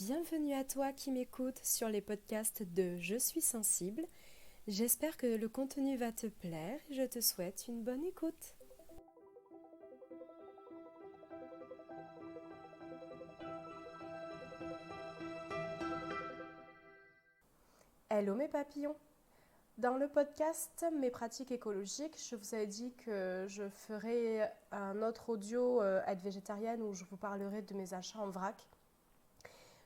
Bienvenue à toi qui m'écoutes sur les podcasts de Je suis sensible. J'espère que le contenu va te plaire et je te souhaite une bonne écoute. Hello mes papillons! Dans le podcast Mes pratiques écologiques, je vous avais dit que je ferai un autre audio Être végétarienne où je vous parlerai de mes achats en vrac.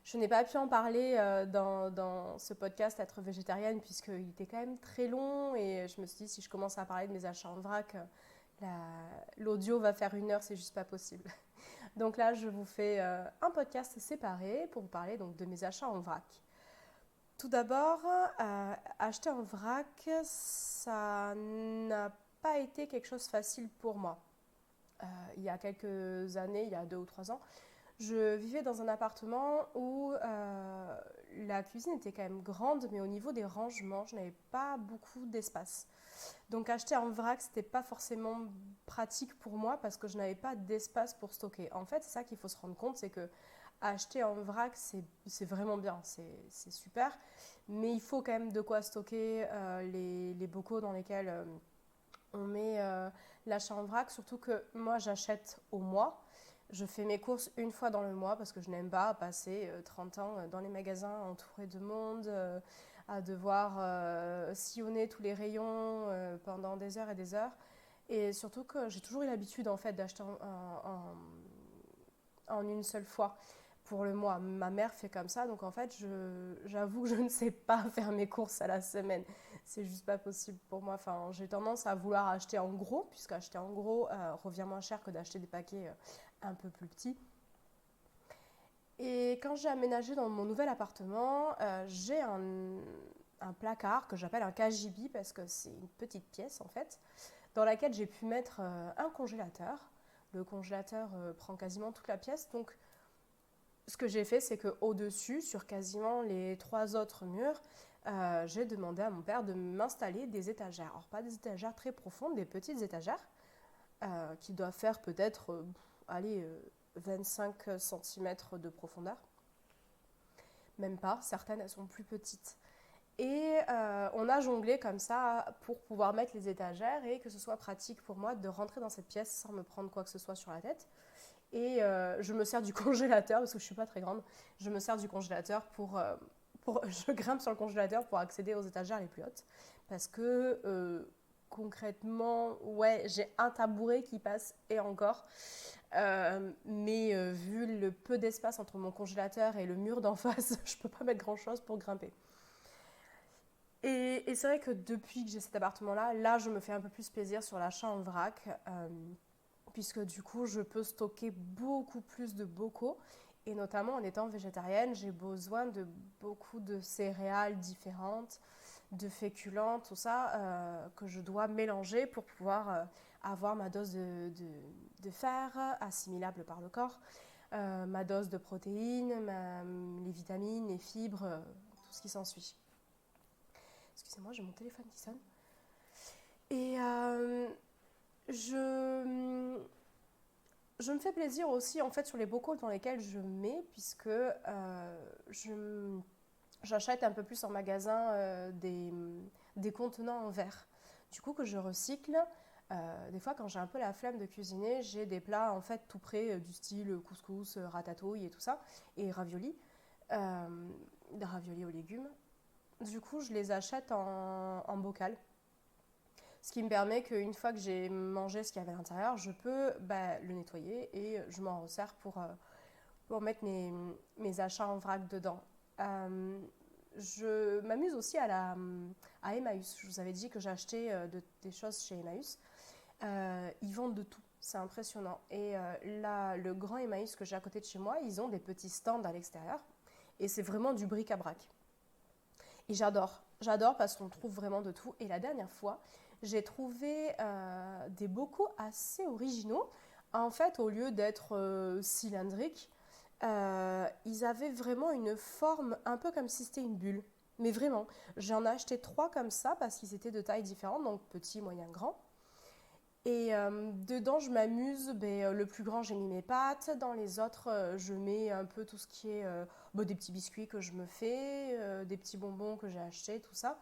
Je n'ai pas pu en parler dans ce podcast Être végétarienne puisqu'il était quand même très long et je me suis dit si je commence à parler de mes achats en vrac, l'audio va faire 1 heure, c'est juste pas possible. Donc là, je vous fais un podcast séparé pour vous parler donc, de mes achats en vrac. Tout d'abord, acheter en vrac, ça n'a pas été quelque chose de facile pour moi. Il y a quelques années, il y a 2 ou 3 ans, je vivais dans un appartement où la cuisine était quand même grande, mais au niveau des rangements, je n'avais pas beaucoup d'espace. Donc acheter en vrac, c'était pas forcément pratique pour moi parce que je n'avais pas d'espace pour stocker. En fait, c'est ça qu'il faut se rendre compte, c'est que acheter en vrac, c'est vraiment bien, c'est super, mais il faut quand même de quoi stocker les bocaux dans lesquels on met l'achat en vrac, surtout que moi j'achète au mois. Je fais mes courses 1 fois dans le mois parce que je n'aime pas passer 30 ans dans les magasins entourés de monde, à devoir sillonner tous les rayons pendant des heures et des heures. Et surtout que j'ai toujours eu l'habitude en fait d'acheter en une seule fois pour le mois. Ma mère fait comme ça, donc en fait j'avoue que je ne sais pas faire mes courses à la semaine. C'est juste pas possible pour moi. Enfin, j'ai tendance à vouloir acheter en gros, puisque acheter en gros revient moins cher que d'acheter des paquets un peu plus petits. Et quand j'ai aménagé dans mon nouvel appartement, j'ai un placard que j'appelle un KGB parce que c'est une petite pièce en fait, dans laquelle j'ai pu mettre un congélateur. Le congélateur prend quasiment toute la pièce, donc ce que j'ai fait, c'est qu'au-dessus, sur quasiment les 3 autres murs, j'ai demandé à mon père de m'installer des étagères. Alors pas des étagères très profondes, des petites étagères qui doivent faire peut-être, 25 cm de profondeur. Même pas, certaines elles sont plus petites. Et on a jonglé comme ça pour pouvoir mettre les étagères et que ce soit pratique pour moi de rentrer dans cette pièce sans me prendre quoi que ce soit sur la tête. Et je me sers du congélateur, parce que je ne suis pas très grande, je me sers du congélateur je grimpe sur le congélateur pour accéder aux étagères les plus hautes. Parce que concrètement, ouais, j'ai un tabouret qui passe et encore. Mais vu le peu d'espace entre mon congélateur et le mur d'en face, je ne peux pas mettre grand-chose pour grimper. Et c'est vrai que depuis que j'ai cet appartement-là, là, je me fais un peu plus plaisir sur l'achat en vrac. Puisque du coup, je peux stocker beaucoup plus de bocaux. Et notamment en étant végétarienne, j'ai besoin de beaucoup de céréales différentes, de féculents, tout ça, que je dois mélanger pour pouvoir avoir ma dose de fer assimilable par le corps, ma dose de protéines, les vitamines, les fibres, tout ce qui s'ensuit. Excusez-moi, j'ai mon téléphone qui sonne. Et je me fais plaisir aussi en fait sur les bocaux dans lesquels je mets, puisque j'achète un peu plus en magasin des contenants en verre. Du coup que je recycle. Des fois quand j'ai un peu la flemme de cuisiner, j'ai des plats en fait tout prêts du style couscous, ratatouille et tout ça, et des raviolis aux légumes. Du coup je les achète en bocal. Ce qui me permet qu'une fois que j'ai mangé ce qu'il y avait à l'intérieur, je peux le nettoyer et je m'en resserre pour mettre mes achats en vrac dedans. Je m'amuse aussi à Emmaüs. Je vous avais dit que j'achetais des choses chez Emmaüs. Ils vendent de tout, c'est impressionnant. Et là, le grand Emmaüs que j'ai à côté de chez moi, ils ont des petits stands à l'extérieur et c'est vraiment du bric-à-brac. Et j'adore parce qu'on trouve vraiment de tout. Et la dernière fois, j'ai trouvé des bocaux assez originaux. En fait, au lieu d'être cylindriques, ils avaient vraiment une forme un peu comme si c'était une bulle. Mais vraiment, j'en ai acheté 3 comme ça parce qu'ils étaient de tailles différentes, donc petit, moyen, grand. Et dedans, je m'amuse. Le plus grand, j'ai mis mes pâtes. Dans les autres, je mets un peu tout ce qui est des petits biscuits que je me fais, des petits bonbons que j'ai achetés, tout ça.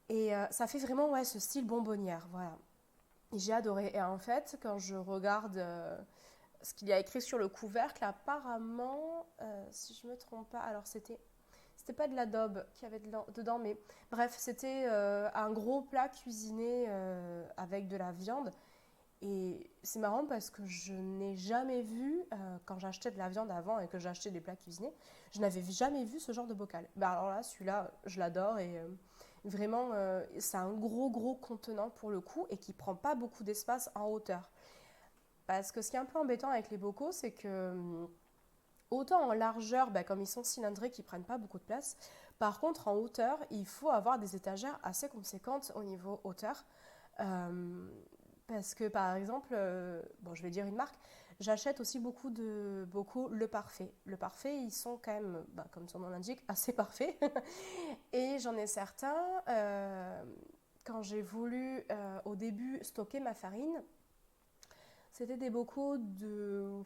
Et ça fait vraiment ouais, ce style bonbonnière. Voilà. Et j'ai adoré. Et en fait, quand je regarde ce qu'il y a écrit sur le couvercle, apparemment, si je me trompe pas, alors c'était pas de l'adobe qu'il y avait dedans, mais bref, c'était un gros plat cuisiné avec de la viande. Et c'est marrant parce que je n'ai jamais vu, quand j'achetais de la viande avant et que j'achetais des plats cuisinés, je n'avais jamais vu ce genre de bocal. Alors là, celui-là, je l'adore et vraiment, c'est un gros contenant pour le coup et qui prend pas beaucoup d'espace en hauteur. Parce que ce qui est un peu embêtant avec les bocaux, c'est que autant en largeur, comme ils sont cylindriques, ils prennent pas beaucoup de place. Par contre, en hauteur, il faut avoir des étagères assez conséquentes au niveau hauteur. Euh, Parce que par exemple, je vais dire une marque, j'achète aussi beaucoup de bocaux Le Parfait. Le Parfait, ils sont quand même, comme son nom l'indique, assez parfaits. Et j'en ai certains, quand j'ai voulu au début stocker ma farine, c'était des bocaux de...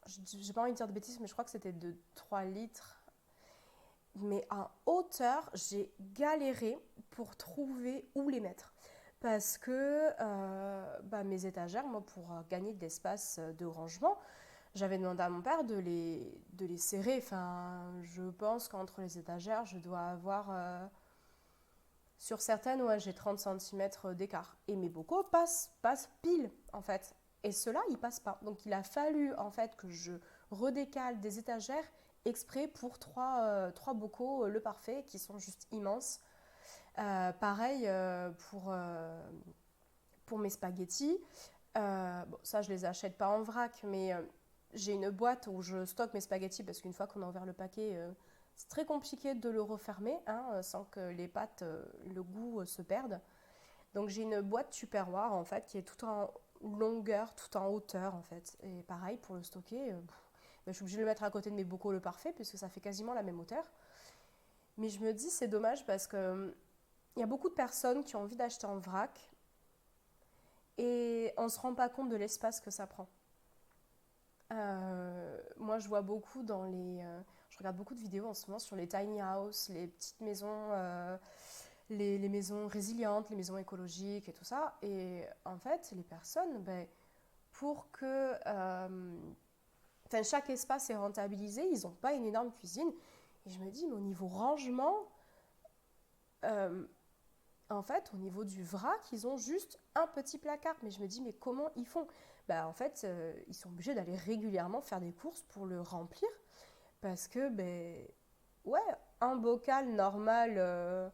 J'ai pas envie de dire de bêtises, mais je crois que c'était de 3 litres. Mais en hauteur, j'ai galéré pour trouver où les mettre. Parce que mes étagères, moi, pour gagner de l'espace de rangement, j'avais demandé à mon père de les serrer. Enfin, je pense qu'entre les étagères, je dois avoir... sur certaines, ouais, j'ai 30 centimètres d'écart. Et mes bocaux passent pile, en fait. Et ceux-là, ils passent pas. Donc, il a fallu, en fait, que je redécale des étagères exprès pour trois bocaux, le parfait, qui sont juste immenses. Pareil pour mes spaghettis. Ça, je les achète pas en vrac, mais j'ai une boîte où je stocke mes spaghettis parce qu'une fois qu'on a ouvert le paquet, c'est très compliqué de le refermer sans que les pâtes, le goût se perde. Donc j'ai une boîte tupperware en fait qui est tout en longueur, tout en hauteur en fait. Et pareil pour le stocker, je suis obligée de le mettre à côté de mes bocaux le parfait puisque ça fait quasiment la même hauteur. Mais je me dis c'est dommage parce que il y a beaucoup de personnes qui ont envie d'acheter en vrac et on ne se rend pas compte de l'espace que ça prend. Moi, je vois beaucoup je regarde beaucoup de vidéos en ce moment sur les tiny houses, les petites maisons, les maisons résilientes, les maisons écologiques et tout ça. Et en fait, les personnes, pour que chaque espace est rentabilisé, ils n'ont pas une énorme cuisine. Et je me dis, mais au niveau rangement, euh, en fait, au niveau du vrac, ils ont juste un petit placard. Mais je me dis, mais comment ils font? En fait, ils sont obligés d'aller régulièrement faire des courses pour le remplir. Parce que, ouais, un bocal normal,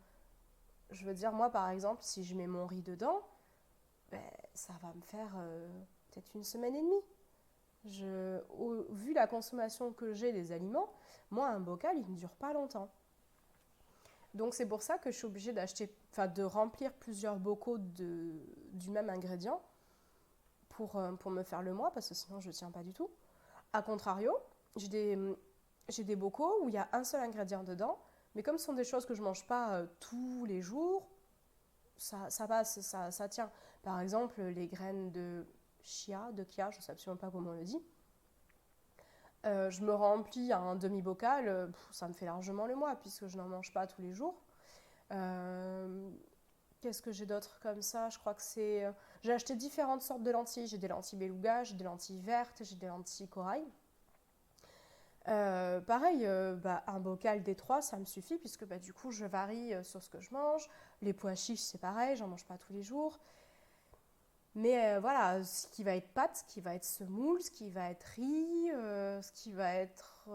je veux dire, moi par exemple, si je mets mon riz dedans, ben, ça va me faire peut-être une semaine et demie. Vu la consommation que j'ai des aliments, moi un bocal, il ne me dure pas longtemps. Donc c'est pour ça que je suis obligée de remplir plusieurs bocaux du même ingrédient pour me faire le mois, parce que sinon je ne tiens pas du tout. A contrario, j'ai des bocaux où il y a un seul ingrédient dedans, mais comme ce sont des choses que je ne mange pas tous les jours, ça passe, ça tient. Par exemple, les graines de chia, je ne sais absolument pas comment on le dit. Je me remplis un demi-bocal, ça me fait largement le mois, puisque je n'en mange pas tous les jours. Euh, Qu'est-ce que j'ai d'autre comme ça? Je crois que c'est... J'ai acheté différentes sortes de lentilles. J'ai des lentilles beluga, j'ai des lentilles vertes, j'ai des lentilles corail. Pareil, un bocal des trois, ça me suffit, puisque du coup, je varie sur ce que je mange. Les pois chiches, c'est pareil, j'en mange pas tous les jours. Mais voilà, ce qui va être pâte, ce qui va être semoule, ce qui va être riz, ce qui va être...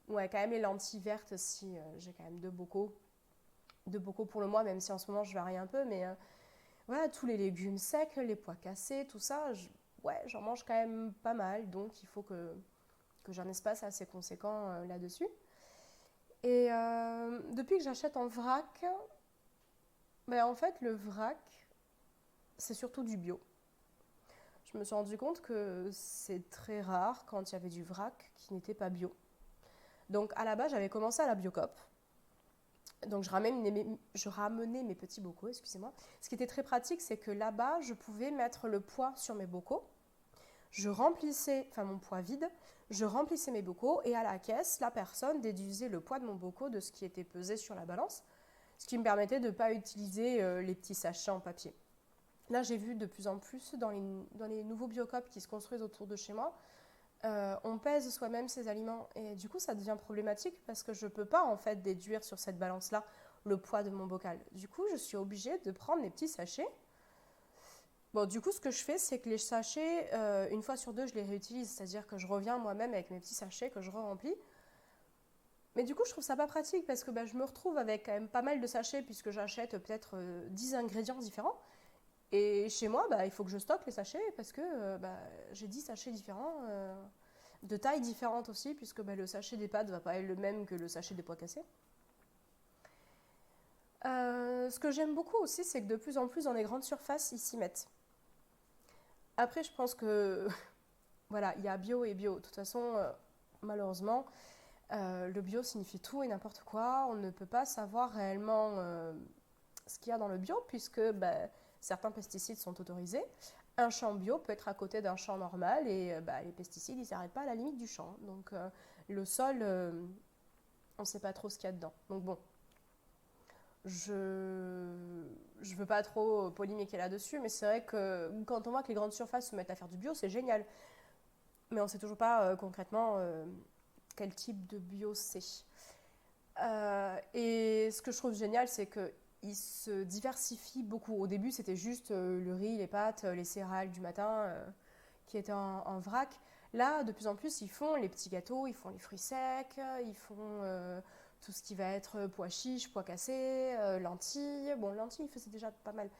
ouais, quand même les lentilles vertes, si j'ai quand même deux bocaux pour le mois, même si en ce moment je varie un peu, mais voilà, tous les légumes secs, les pois cassés, tout ça, ouais, j'en mange quand même pas mal, donc il faut que j'ai un espace assez conséquent là-dessus. Et depuis que j'achète en vrac, en fait, le vrac, c'est surtout du bio. Je me suis rendu compte que c'est très rare quand il y avait du vrac qui n'était pas bio. Donc à la base, j'avais commencé à la Biocoop. Donc je ramenais mes petits bocaux, excusez-moi. Ce qui était très pratique, c'est que là-bas, je pouvais mettre le poids sur mes bocaux. Je remplissais, enfin mon poids vide, je remplissais mes bocaux et à la caisse, la personne déduisait le poids de mon bocaux de ce qui était pesé sur la balance, ce qui me permettait de ne pas utiliser les petits sachets en papier. Là, j'ai vu de plus en plus dans les nouveaux biocopes qui se construisent autour de chez moi, on pèse soi-même ses aliments et du coup ça devient problématique parce que je ne peux pas en fait déduire sur cette balance-là le poids de mon bocal. Du coup, je suis obligée de prendre les petits sachets. Bon, du coup, ce que je fais, c'est que les sachets, une fois sur deux, je les réutilise. C'est-à-dire que je reviens moi-même avec mes petits sachets que je re-remplis. Mais du coup, je trouve ça pas pratique parce que je me retrouve avec quand même pas mal de sachets puisque j'achète peut-être 10 ingrédients différents. Et chez moi, il faut que je stocke les sachets parce que j'ai 10 sachets différents, de tailles différentes aussi, puisque le sachet des pâtes ne va pas être le même que le sachet des pois cassés. Ce que j'aime beaucoup aussi, c'est que de plus en plus dans les grandes surfaces, ils s'y mettent. Après, je pense que voilà, il y a bio et bio. De toute façon, malheureusement, le bio signifie tout et n'importe quoi. On ne peut pas savoir réellement ce qu'il y a dans le bio, puisque certains pesticides sont autorisés. Un champ bio peut être à côté d'un champ normal et les pesticides, ils ne s'arrêtent pas à la limite du champ. Donc le sol, on ne sait pas trop ce qu'il y a dedans. Donc bon, je ne veux pas trop polémiquer là-dessus, mais c'est vrai que quand on voit que les grandes surfaces se mettent à faire du bio, c'est génial. Mais on ne sait toujours pas concrètement quel type de bio c'est. Et ce que je trouve génial, c'est qu'ils se diversifient beaucoup. Au début, c'était juste le riz, les pâtes, les céréales du matin qui étaient en vrac. Là, de plus en plus, ils font les petits gâteaux, ils font les fruits secs, ils font tout ce qui va être pois chiches, pois cassés, lentilles. Bon, lentilles, ils faisaient déjà pas mal.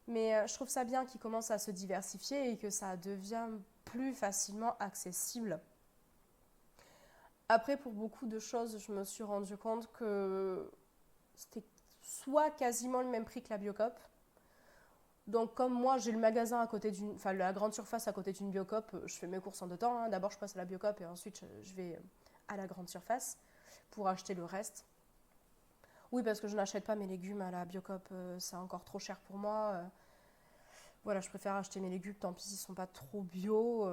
Mais je trouve ça bien qu'ils commencent à se diversifier et que ça devient plus facilement accessible. Après, pour beaucoup de choses, je me suis rendu compte que c'était soit quasiment le même prix que la Biocop. Donc, comme moi, j'ai le magasin à côté enfin, la grande surface à côté d'une Biocop, je fais mes courses en deux temps, hein. D'abord, je passe à la Biocop et ensuite, je vais à la grande surface pour acheter le reste. Oui, parce que je n'achète pas mes légumes à la Biocop, c'est encore trop cher pour moi. Voilà, je préfère acheter mes légumes, tant pis s'ils ne sont pas trop bio.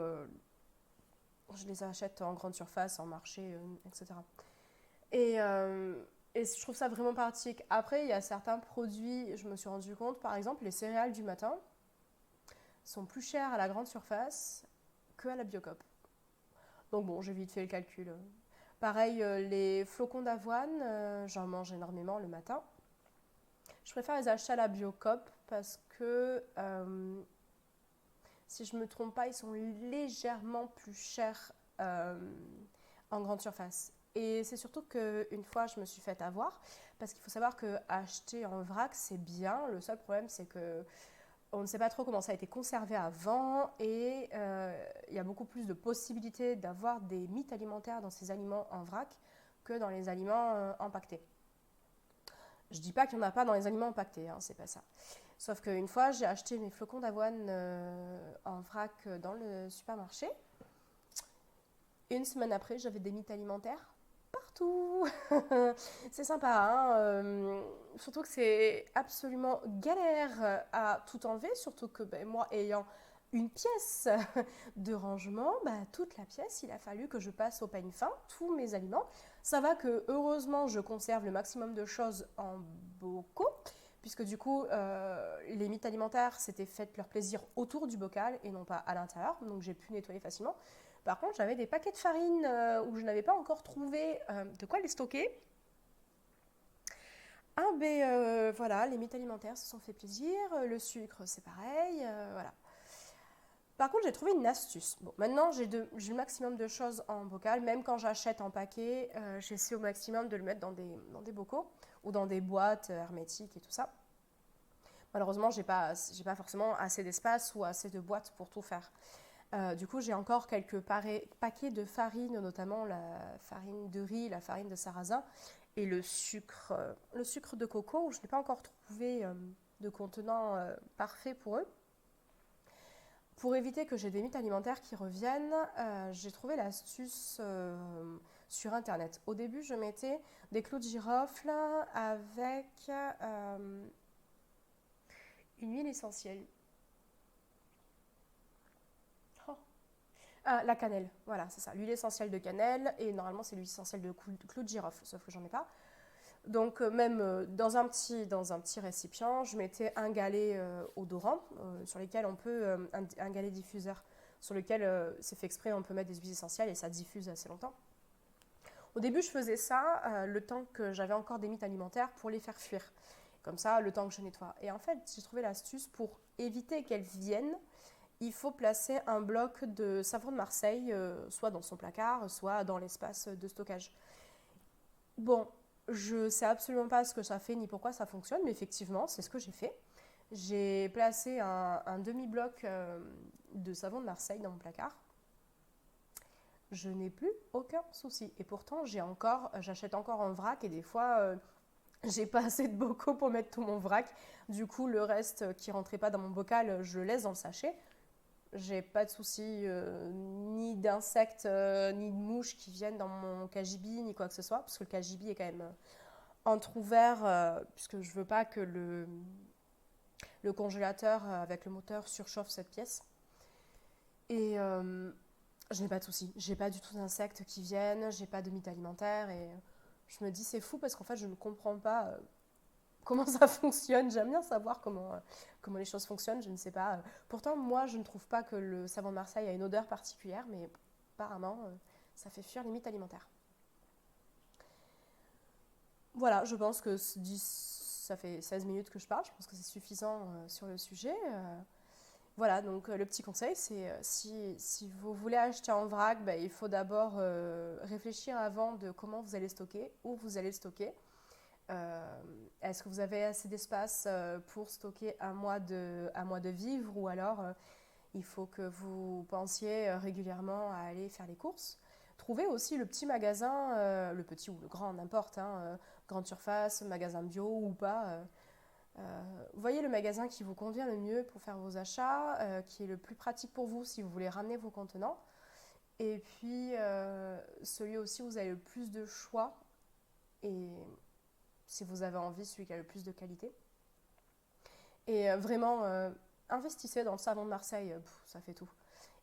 Je les achète en grande surface, en marché, etc. Et je trouve ça vraiment pratique. Après, il y a certains produits, je me suis rendu compte, par exemple, les céréales du matin sont plus chères à la grande surface qu'à la Biocop. Donc bon, j'ai vite fait le calcul. Pareil, les flocons d'avoine, j'en mange énormément le matin. Je préfère les acheter à la Biocop parce que, si je ne me trompe pas, ils sont légèrement plus chers en grande surface. Et c'est surtout qu'une fois, je me suis fait avoir, parce qu'il faut savoir qu'acheter en vrac, c'est bien. Le seul problème, c'est que on ne sait pas trop comment ça a été conservé avant et il y a beaucoup plus de possibilités d'avoir des mythes alimentaires dans ces aliments en vrac que dans les aliments empaquetés. Je dis pas qu'il n'y en a pas dans les aliments empaquetés, hein, c'est pas ça. Sauf qu'une fois, j'ai acheté mes flocons d'avoine en vrac dans le supermarché. Une semaine après, j'avais des mythes alimentaires partout. C'est sympa, hein, surtout que c'est absolument galère à tout enlever, surtout que moi, ayant une pièce de rangement, toute la pièce, il a fallu que je passe au peigne fin tous mes aliments. Ça va que, heureusement, je conserve le maximum de choses en bocaux, puisque du coup, les mythes alimentaires s'étaient fait leur plaisir autour du bocal et non pas à l'intérieur, donc j'ai pu nettoyer facilement. Par contre, j'avais des paquets de farine où je n'avais pas encore trouvé de quoi les stocker. Ah voilà, les mythes alimentaires se sont fait plaisir, le sucre c'est pareil, voilà. Par contre, j'ai trouvé une astuce. Bon, maintenant j'ai le maximum de choses en bocal, même quand j'achète en paquet, j'essaie au maximum de le mettre dans des bocaux ou dans des boîtes hermétiques et tout ça. Malheureusement, j'ai pas forcément assez d'espace ou assez de boîtes pour tout faire. Du coup, j'ai encore quelques paquets de farine, notamment la farine de riz, la farine de sarrasin et le sucre de coco, où je n'ai pas encore trouvé de contenant parfait pour eux. Pour éviter que j'ai des mythes alimentaires qui reviennent, j'ai trouvé l'astuce sur internet. Au début, je mettais des clous de girofle avec une huile essentielle. Oh. La cannelle, voilà, c'est ça, l'huile essentielle de cannelle, et normalement c'est l'huile essentielle de clous de girofle, sauf que j'en ai pas. Donc même dans un petit récipient, je mettais un galet odorant sur lequel on peut, un galet diffuseur sur lequel c'est fait exprès, on peut mettre des huiles essentielles et ça diffuse assez longtemps. Au début, je faisais ça le temps que j'avais encore des mites alimentaires pour les faire fuir. Comme ça, le temps que je nettoie. Et en fait, j'ai trouvé l'astuce pour éviter qu'elles viennent. Il faut placer un bloc de savon de Marseille, soit dans son placard, soit dans l'espace de stockage. Bon, je sais absolument pas ce que ça fait ni pourquoi ça fonctionne, mais effectivement, c'est ce que j'ai fait. J'ai placé un demi-bloc de savon de Marseille dans mon placard. Je n'ai plus aucun souci. Et pourtant, j'achète encore en vrac et des fois, j'ai pas assez de bocaux pour mettre tout mon vrac. Du coup, le reste qui rentrait pas dans mon bocal, je le laisse dans le sachet. J'ai pas de souci ni d'insectes ni de mouches qui viennent dans mon cagibi ni quoi que ce soit, parce que le cagibi est quand même entrouvert, puisque je veux pas que le congélateur avec le moteur surchauffe cette pièce. Et je n'ai pas de souci. J'ai pas du tout d'insectes qui viennent, j'ai pas de mythes alimentaires et je me dis c'est fou parce qu'en fait je ne comprends pas comment ça fonctionne. J'aime bien savoir comment les choses fonctionnent, je ne sais pas. Pourtant, moi je ne trouve pas que le savon de Marseille a une odeur particulière, mais apparemment ça fait fuir les mythes alimentaires. Voilà, je pense que ça fait 16 minutes que je parle, je pense que c'est suffisant sur le sujet. Voilà, donc le petit conseil, c'est si vous voulez acheter en vrac, il faut d'abord réfléchir avant de comment vous allez stocker, où vous allez stocker. Est-ce que vous avez assez d'espace pour stocker un mois de vivres ou alors il faut que vous pensiez régulièrement à aller faire les courses. Trouvez aussi le petit magasin, le petit ou le grand, n'importe, grande surface, magasin bio ou pas. Voyez le magasin qui vous convient le mieux pour faire vos achats, qui est le plus pratique pour vous si vous voulez ramener vos contenants. Et puis, celui aussi où vous avez le plus de choix et si vous avez envie, celui qui a le plus de qualité. Et vraiment, investissez dans le savon de Marseille, ça fait tout.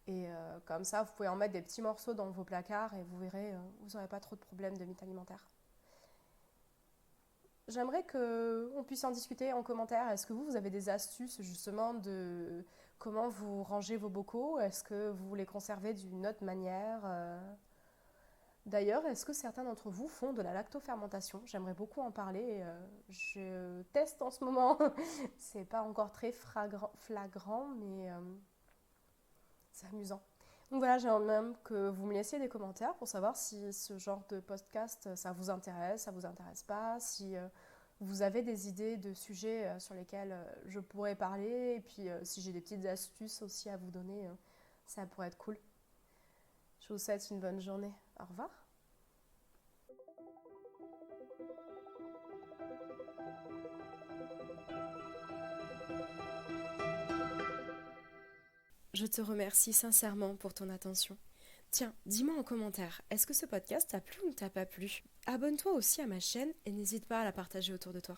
Et comme ça, vous pouvez en mettre des petits morceaux dans vos placards et vous verrez, vous n'aurez pas trop de problèmes de mythes alimentaires. J'aimerais qu'on puisse en discuter en commentaire. Est-ce que vous avez des astuces justement de comment vous rangez vos bocaux? Est-ce que vous les conservez d'une autre manière? D'ailleurs, est-ce que certains d'entre vous font de la lactofermentation? J'aimerais beaucoup en parler. Je teste en ce moment. C'est pas encore très flagrant, mais c'est amusant. Donc voilà, j'aimerais même que vous me laissiez des commentaires pour savoir si ce genre de podcast, ça vous intéresse pas, si vous avez des idées de sujets sur lesquels je pourrais parler, et puis si j'ai des petites astuces aussi à vous donner, ça pourrait être cool. Je vous souhaite une bonne journée. Au revoir. Je te remercie sincèrement pour ton attention. Tiens, dis-moi en commentaire, est-ce que ce podcast t'a plu ou ne t'a pas plu? Abonne-toi aussi à ma chaîne et n'hésite pas à la partager autour de toi.